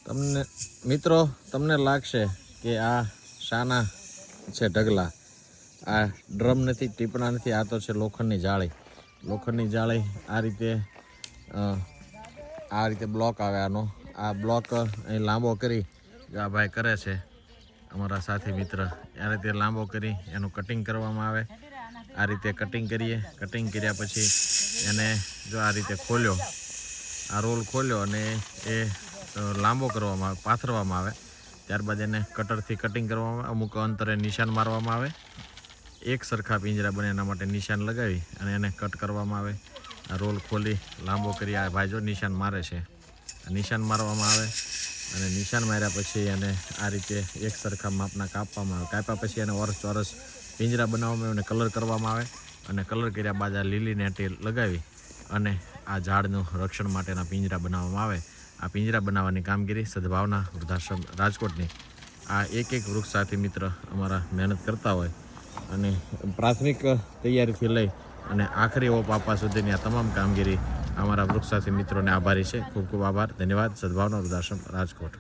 તમને મિત્રો તમને લાગશે કે આ શાના છે ઢગલા, આ ડ્રમ નથી, ટીપણા નથી, આ તો છે લોખંડની જાળી. આ રીતે બ્લોક આવે આનો. આ બ્લોક અહીં લાંબો કરી આ ભાઈ કરે છે, અમારા સાથી મિત્ર. આ રીતે લાંબો કરી એનું કટિંગ કરવામાં આવે. આ રીતે કટિંગ કર્યા પછી એને જો આ રીતે ખોલ્યો, આ રોલ ખોલ્યો અને એ લાંબો કરવામાં આવે, પાથરવામાં આવે. ત્યારબાદ એને કટરથી કટિંગ કરવામાં આવે. અમુક અંતરે નિશાન મારવામાં આવે. એક સરખા પિંજરા બને એના માટે નિશાન લગાવી અને એને કટ કરવામાં આવે. આ રોલ ખોલી લાંબો કરી આ ભાઈ જો નિશાન મારે છે. નિશાન મારવામાં આવે અને નિશાન માર્યા પછી એને આ રીતે એક સરખા માપના કાપવામાં આવે. કાપ્યા પછી એને ચોરસ પિંજરા બનાવવામાં આવે અને કલર કરવામાં આવે. અને કલર કર્યા બાદ આ લીલી નેટી લગાવી અને આ ઝાડનું રક્ષણ માટેના પિંજરા બનાવવામાં આવે. આ પિંજરા બનાવવાની કામગીરી સદભાવના વૃદ્ધાશ્રમ રાજકોટની આ એક વૃક્ષ સાથી મિત્ર અમારા મહેનત કરતા હોય અને પ્રાથમિક તૈયારીથી લઈ અને આખરી ઓપ આપવા સુધીની આ તમામ કામગીરી અમારા વૃક્ષ સાથી મિત્રોને આભારી છે. ખૂબ ખૂબ આભાર, ધન્યવાદ. સદભાવના વૃદ્ધાશ્રમ રાજકોટ.